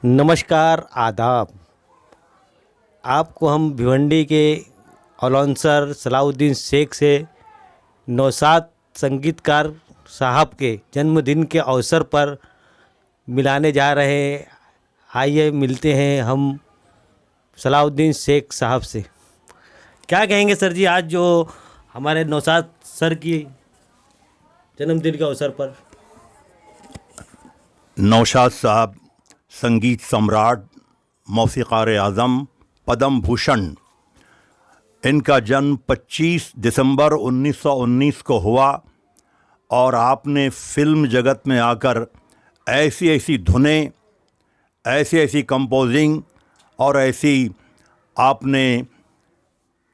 नमस्कार, आदाब। आपको हम भिवंडी के अलाउंसर सलाउद्दीन शेख से नौशाद संगीतकार साहब के जन्मदिन के अवसर पर मिलाने जा रहे हैं। आइए मिलते हैं हम सलाउद्दीन शेख साहब से। क्या कहेंगे सर जी, आज जो हमारे नौशाद सर की जन्मदिन के अवसर पर? नौशाद साहब संगीत सम्राट, मौसीक़ार आज़म, पद्म भूषण। इनका जन्म 25 दिसंबर 1919 को हुआ और आपने फिल्म जगत में आकर ऐसी ऐसी धुनें, ऐसी ऐसी कंपोजिंग और ऐसी आपने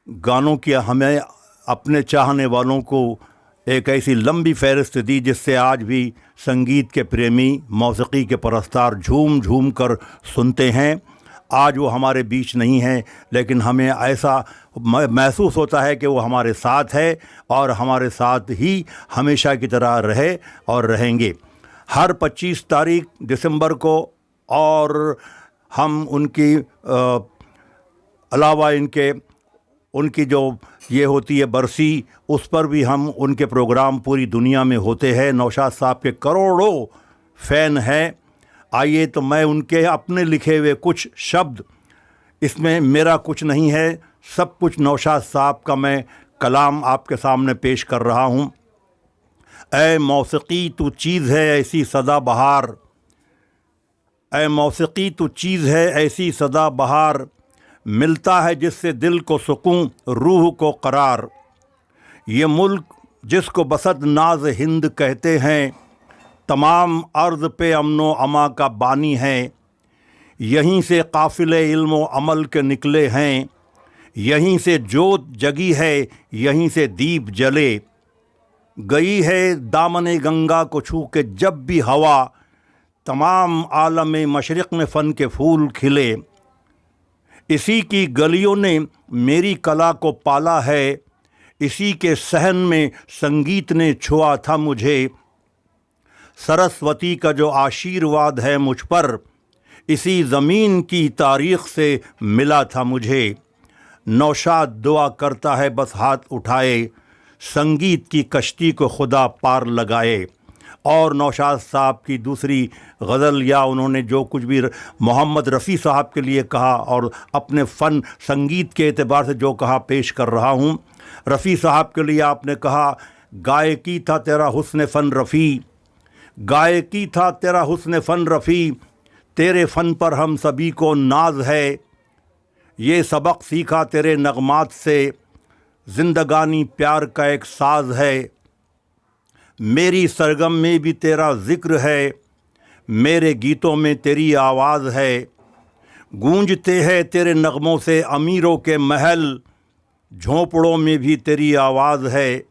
गानों की हमें अपने चाहने वालों को एक ऐसी लंबी फहरिस्त दी जिससे आज भी संगीत के प्रेमी, मौसीकी के परस्तार झूम झूम कर सुनते हैं। आज वो हमारे बीच नहीं है, लेकिन हमें ऐसा महसूस होता है कि वो हमारे साथ है और हमारे साथ ही हमेशा की तरह रहे और रहेंगे। हर 25 तारीख दिसंबर को और हम उनकी अलावा उनकी जो ये होती है बरसी, उस पर भी हम उनके प्रोग्राम पूरी दुनिया में होते हैं। नौशाद साहब के करोड़ों फ़ैन हैं। आइए तो मैं उनके अपने लिखे हुए कुछ शब्द, इसमें मेरा कुछ नहीं है, सब कुछ नौशाद साहब का मैं कलाम आपके सामने पेश कर रहा हूँ। ऐ मौसीकी तू चीज़ है ऐसी सदा बहार, ऐ मौसीकी तू चीज़ है ऐसी सदा बहार, मिलता है जिससे दिल को सुकून, रूह को करार। ये मुल्क जिसको बसत नाज हिंद कहते हैं, तमाम अर्ज़ पे अमनो अमा का बानी है। यहीं से काफ़िले इल्म व अमल के निकले हैं, यहीं से जोत जगी है, यहीं से दीप जले। गई है दामने गंगा को छू के जब भी हवा, तमाम आलम मशरिक़ में फ़न के फूल खिले। इसी की गलियों ने मेरी कला को पाला है, इसी के सहन में संगीत ने छुआ था मुझे। सरस्वती का जो आशीर्वाद है मुझ पर, इसी ज़मीन की तारीख़ से मिला था मुझे। नौशाद दुआ करता है बस हाथ उठाए, संगीत की कश्ती को खुदा पार लगाए। और नौशाद साहब की दूसरी गज़ल या उन्होंने जो कुछ भी मोहम्मद रफ़ी साहब के लिए कहा और अपने फ़न संगीत के एतबार से जो कहा पेश कर रहा हूँ। रफ़ी साहब के लिए आपने कहा, गायकी था तेरा हुस्न फ़न रफ़ी, गायकी था तेरा हुस्न फ़न रफ़ी, तेरे फ़न पर हम सभी को नाज है। ये सबक सीखा तेरे नगमात से, ज़िंदगानी प्यार का एक साज है। मेरी सरगम में भी तेरा ज़िक्र है, मेरे गीतों में तेरी आवाज़ है। गूंजते हैं तेरे नगमों से अमीरों के महल, झोंपड़ों में भी तेरी आवाज़ है।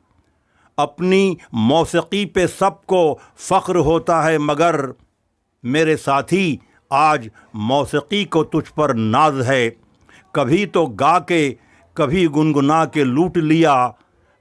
अपनी मौसीकी पे सबको फ़ख्र होता है, मगर मेरे साथी आज मौसीकी को तुझ पर नाज है। कभी तो गा के कभी गुनगुना के लूट लिया,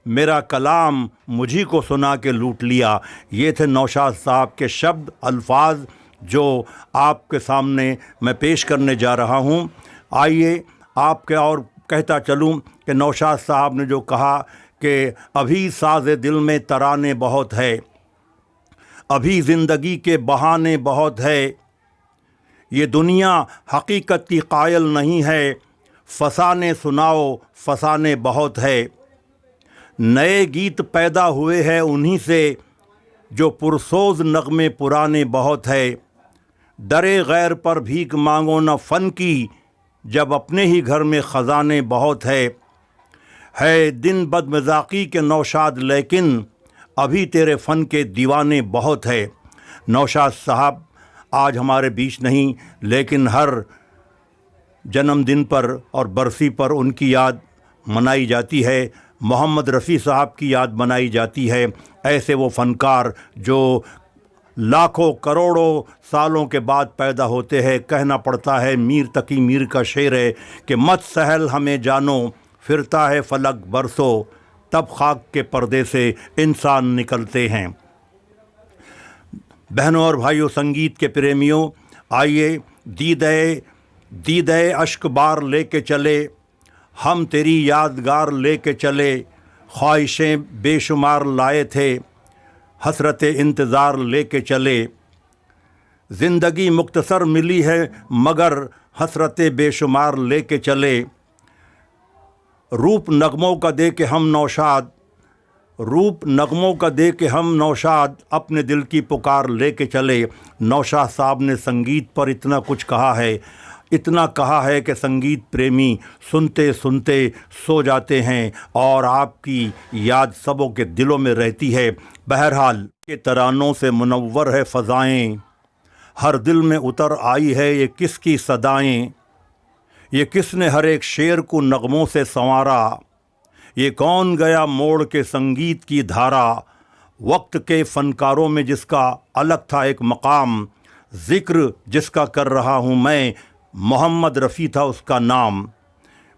मेरा कलाम मुझी को सुना के लूट लिया। ये थे नौशाद साहब के शब्द, अल्फाज जो आपके सामने मैं पेश करने जा रहा हूँ। आइए आपके और कहता चलूँ कि नौशाद साहब ने जो कहा कि अभी साज़े दिल में तराने बहुत है, अभी ज़िंदगी के बहाने बहुत है। ये दुनिया हकीकत की कायल नहीं है, फसाने सुनाओ फसाने बहुत है। नए गीत पैदा हुए हैं उन्हीं से, जो पुरसोज नगमे पुराने बहुत है। डरे गैर पर भीख मांगो न फ़न की, जब अपने ही घर में ख़जाने बहुत है दिन बदमज़ाकी के नौशाद, लेकिन अभी तेरे फ़न के दीवाने बहुत है। नौशाद साहब आज हमारे बीच नहीं, लेकिन हर जन्मदिन पर और बरसी पर उनकी याद मनाई जाती है, मोहम्मद रफ़ी साहब की याद मनाई जाती है। ऐसे वो फ़नकार जो लाखों करोड़ों सालों के बाद पैदा होते हैं। कहना पड़ता है, मीर तकी मीर का शेर है कि मत सहल हमें जानो, फिरता है फलक बरसों, तब खाक के पर्दे से इंसान निकलते हैं। बहनों और भाइयों, संगीत के प्रेमियों, आइए दीदे अश्क बार लेके चले, हम तेरी यादगार लेके चले, ख्वाहिशें बेशुमार लाए थे, हसरत इंतज़ार लेके चले। ज़िंदगी मुख्तसर मिली है मगर हसरत बेशुमार लेके चले। रूप नगमों का दे के हम नौशाद, रूप नगमों का दे के हम नौशाद, अपने दिल की पुकार लेके चले। नौशाद साहब ने संगीत पर इतना कुछ कहा है, इतना कहा है कि संगीत प्रेमी सुनते सुनते सो जाते हैं और आपकी याद सबों के दिलों में रहती है। बहरहाल के तरानों से मुनव्वर है फ़ज़ाएँ, हर दिल में उतर आई है ये किसकी सदाएँ। ये किसने हर एक शेर को नगमों से संवारा, ये कौन गया मोड़ के संगीत की धारा। वक्त के फ़नकारों में जिसका अलग था एक मकाम, ज़िक्र जिसका कर रहा हूँ मैं, मोहम्मद रफ़ी था उसका नाम।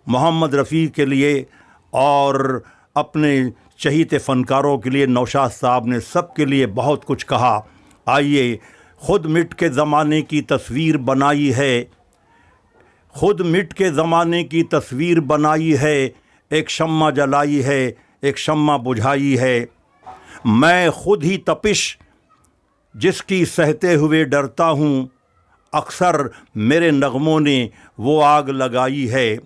मोहम्मद रफ़ी के लिए और अपने चहीते फ़नकारों के लिए नौशाद साहब ने सबके लिए बहुत कुछ कहा। आइए, ख़ुद मिट के ज़माने की तस्वीर बनाई है, खुद मिट के ज़माने की तस्वीर बनाई है, एक शम्मा जलाई है, एक शम्मा बुझाई है। मैं खुद ही तपिश जिसकी सहते हुए डरता हूँ, अक्सर मेरे नगमों ने वो आग लगाई है।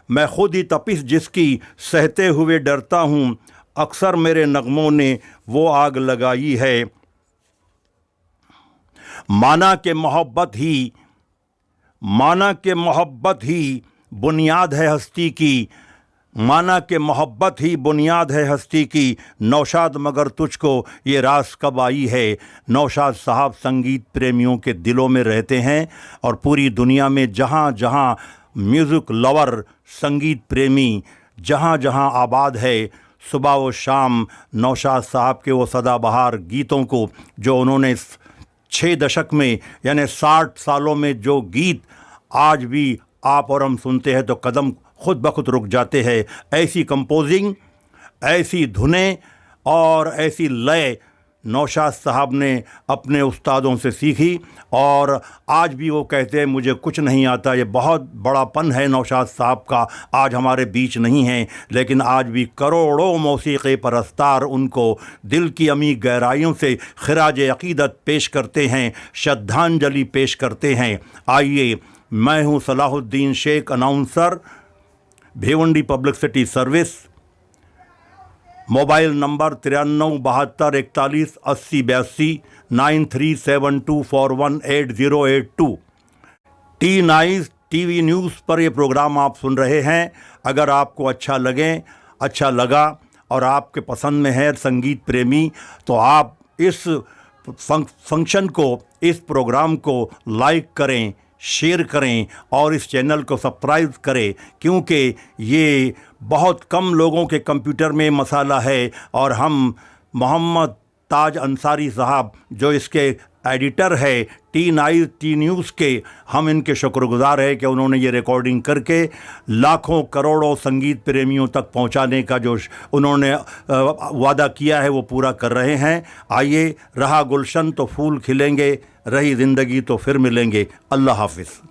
मैं खुद ही तपिश जिसकी सहते हुए डरता हूँ, अक्सर मेरे नगमों ने वो आग लगाई है। माना के मोहब्बत ही बुनियाद है हस्ती की, माना के मोहब्बत ही बुनियाद है हस्ती की। नौशाद मगर तुझको ये रास कब आई है। नौशाद साहब संगीत प्रेमियों के दिलों में रहते हैं और पूरी दुनिया में जहाँ जहाँ म्यूज़िक लवर, संगीत प्रेमी जहाँ जहाँ आबाद है, सुबह व शाम नौशाद साहब के वो सदाबहार गीतों को जो उन्होंने 6 दशक में यानी 60 सालों में जो गीत आज भी आप और हम सुनते हैं तो कदम खुद ब खुद रुक जाते हैं। ऐसी कंपोजिंग, ऐसी धुनें और ऐसी लय नौशाद साहब ने अपने उस्तादों से सीखी और आज भी वो कहते हैं मुझे कुछ नहीं आता। ये बहुत बड़ापन है नौशाद साहब का, आज हमारे बीच नहीं हैं, लेकिन आज भी करोड़ों मौसीक़ी परस्तार उनको दिल की अमी गहराइयों से खिराज अक़ीदत पेश करते हैं, श्रद्धांजलि पेश करते हैं। आइए, मैं हूँ Salahuddin Shaikh, announcer, Bhiwandi public city service. Mobile number 9372418082 9372418082। T nice TV news पर ये प्रोग्राम आप सुन रहे हैं। अगर आपको अच्छा लगा और आपके पसंद में है संगीत प्रेमी, तो आप इस फंक्शन को, इस प्रोग्राम को लाइक करें, शेयर करें और इस चैनल को सब्सक्राइब करें, क्योंकि ये बहुत कम लोगों के कंप्यूटर में मसाला है और हम मोहम्मद ताज अंसारी साहब जो इसके एडिटर है टी न्यूज़ के, हम इनके शुक्रगुजार हैं कि उन्होंने ये रिकॉर्डिंग करके लाखों करोड़ों संगीत प्रेमियों तक पहुंचाने का जो उन्होंने वादा किया है वो पूरा कर रहे हैं। आइए, रहा गुलशन तो फूल खिलेंगे, रही ज़िंदगी तो फिर मिलेंगे। अल्लाह हाफ़िज़।